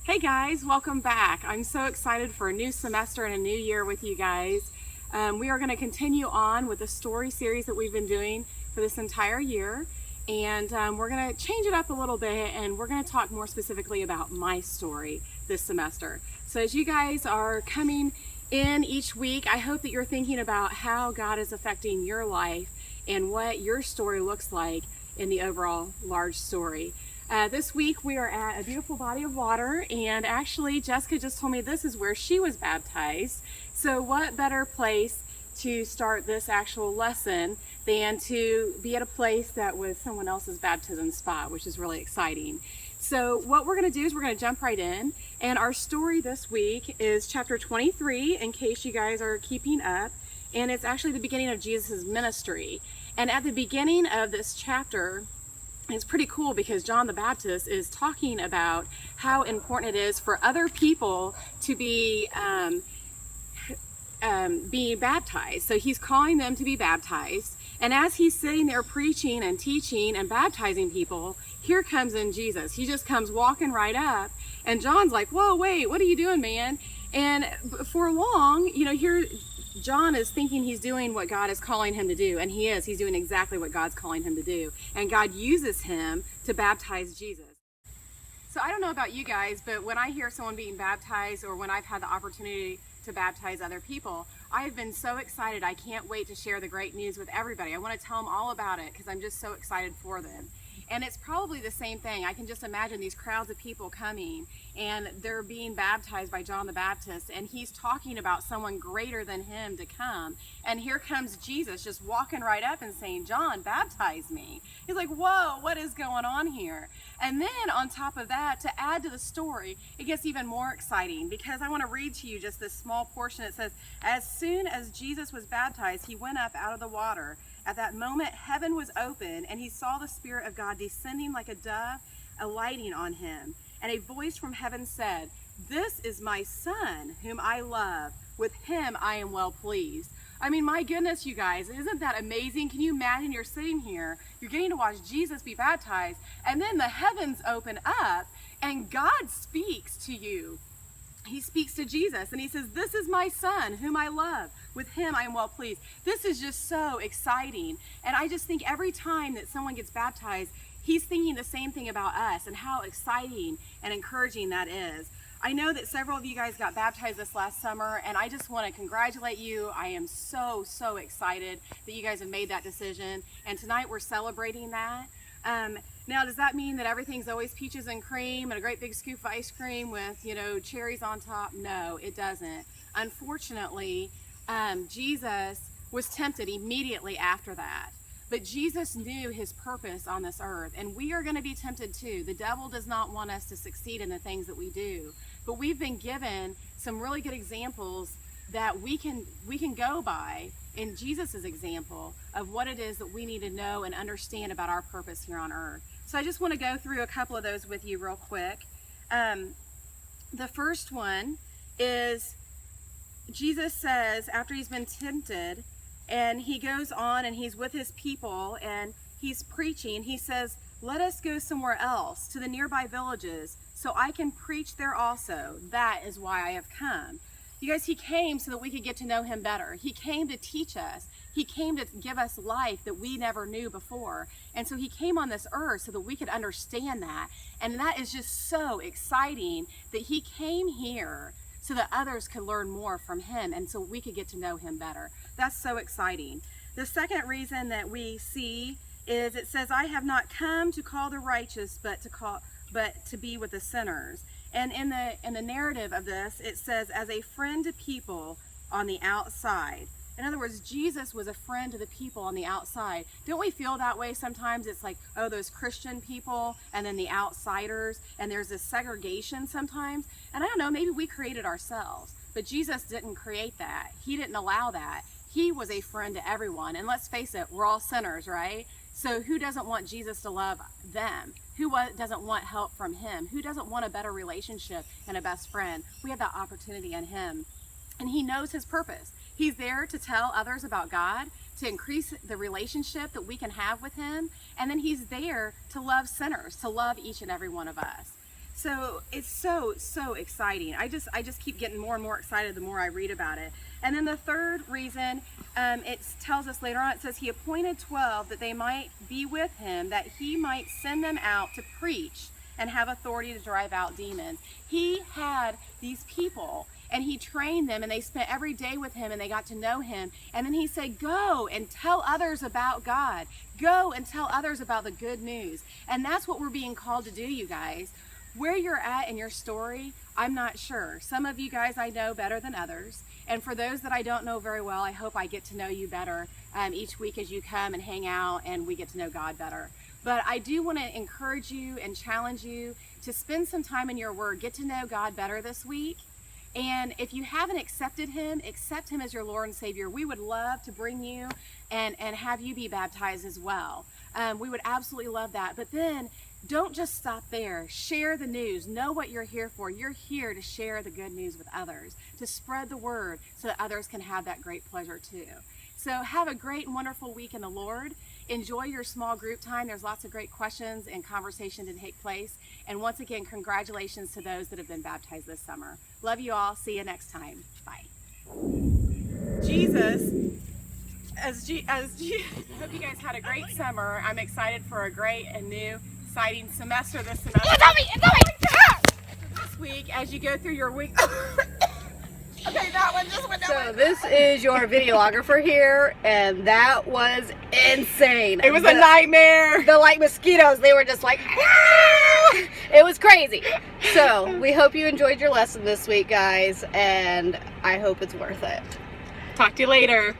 Hey guys, welcome back. I'm so excited for a new semester and a new year with you guys. We are going to continue on with the story series that we've been doing for this entire year, and we're going to change it up a little bit, and we're going to talk more specifically about my story this semester. So as you guys are coming in each week, I hope that you're thinking about how God is affecting your life and what your story looks like in the overall large story. This week we are at a beautiful body of water, and actually Jessica just told me this is where she was baptized. So what better place to start this actual lesson than to be at a place that was someone else's baptism spot, which is really exciting. So what we're going to do is we're going to jump right in, and our story this week is chapter 23, in case you guys are keeping up, and it's actually the beginning of Jesus' ministry. And at the beginning of this chapter, it's pretty cool because John the Baptist is talking about how important it is for other people to be being baptized. So he's calling them to be baptized. And as he's sitting there preaching and teaching and baptizing people, here comes in Jesus. He just comes walking right up. And John's like, whoa, wait, what are you doing, man? And for long, here John is thinking he's doing what God is calling him to do, and he is. He's doing exactly what God's calling him to do. And God uses him to baptize Jesus. So I don't know about you guys, but when I hear someone being baptized, or when I've had the opportunity to baptize other people, I have been so excited. I can't wait to share the great news with everybody. I want to tell them all about it because I'm just so excited for them. And it's probably the same thing. I can just imagine these crowds of people coming, and they're being baptized by John the Baptist, and he's talking about someone greater than him to come. And here comes Jesus just walking right up and saying, John, baptize me. He's like, whoa, what is going on here? And then on top of that, to add to the story, it gets even more exciting, because I want to read to you just this small portion. It says, as soon as Jesus was baptized, he went up out of the water. At that moment, heaven was open, and he saw the Spirit of God descending like a dove, alighting on him. And a voice from heaven said, this is my Son, whom I love. With him I am well pleased. I mean, my goodness, you guys, isn't that amazing? Can you imagine you're sitting here, you're getting to watch Jesus be baptized, and then the heavens open up, and God speaks to you. He speaks to Jesus and he says, this is my Son whom I love. With him I am well pleased. This is just so exciting. And I just think every time that someone gets baptized, he's thinking the same thing about us and how exciting and encouraging that is. I know that several of you guys got baptized this last summer, and I just want to congratulate you. I am so excited that you guys have made that decision. And tonight we're celebrating that. Now, does that mean that everything's always peaches and cream and a great big scoop of ice cream with, cherries on top? No, it doesn't. Unfortunately, Jesus was tempted immediately after that. But Jesus knew his purpose on this earth, and we are going to be tempted too. The devil does not want us to succeed in the things that we do. But we've been given some really good examples that we can go by in Jesus's example of what it is that we need to know and understand about our purpose here on earth. So I just want to go through a couple of those with you real quick. The first one is Jesus says, after he's been tempted, and he goes on and he's with his people and he's preaching, he says, let us go somewhere else to the nearby villages so I can preach there also. That is why I have come. You guys, he came so that we could get to know him better. He came to teach us. He came to give us life that we never knew before. And so he came on this earth so that we could understand that. And that is just so exciting that he came here so that others could learn more from him and so we could get to know him better. That's so exciting. The second reason that we see is it says, I have not come to call the righteous, but to be with the sinners. And in the narrative of this, it says, as a friend to people on the outside. In other words, Jesus was a friend to the people on the outside. Don't we feel that way sometimes? It's like, oh, those Christian people and then the outsiders, and there's this segregation sometimes. And I don't know, maybe we created ourselves, but Jesus didn't create that. He didn't allow that. He was a friend to everyone. And let's face it, we're all sinners, right? So who doesn't want Jesus to love them? Who doesn't want help from him? Who doesn't want a better relationship and a best friend? We have that opportunity in him. And he knows his purpose. He's there to tell others about God, to increase the relationship that we can have with him. And then he's there to love sinners, to love each and every one of us. So it's so exciting. I just keep getting more and more excited the more I read about it. And then the third reason, it tells us later on, it says he appointed 12 that they might be with him, that he might send them out to preach and have authority to drive out demons. He had these people and he trained them, and they spent every day with him and they got to know him. And then he said, go and tell others about God. Go and tell others about the good news. And that's what we're being called to do, you guys. Where you're at in your story, I'm not sure. Some of you guys I know better than others. And for those that I don't know very well, I hope I get to know you better each week as you come and hang out and we get to know God better. But I do want to encourage you and challenge you to spend some time in your word. Get to know God better this week. And if you haven't accepted him, accept him as your Lord and Savior. We would love to bring you and have you be baptized as well. We would absolutely love that. But then don't just stop there. Share the news. Know what you're here for. You're here to share the good news with others, to spread the word so that others can have that great pleasure too. So have a great and wonderful week in the Lord. Enjoy your small group time. There's lots of great questions and conversation to take place. And once again, congratulations to those that have been baptized this summer. Love you all. See you next time. Bye. Jesus, hope you guys had a great summer. I'm excited for a great and new, exciting semester this semester. This week, as you go through your week. Okay, that one just went down. So this is your videographer here, and that was insane. It was a nightmare. The like mosquitoes, they were just like, it was crazy. So we hope you enjoyed your lesson this week, guys, and I hope it's worth it. Talk to you later.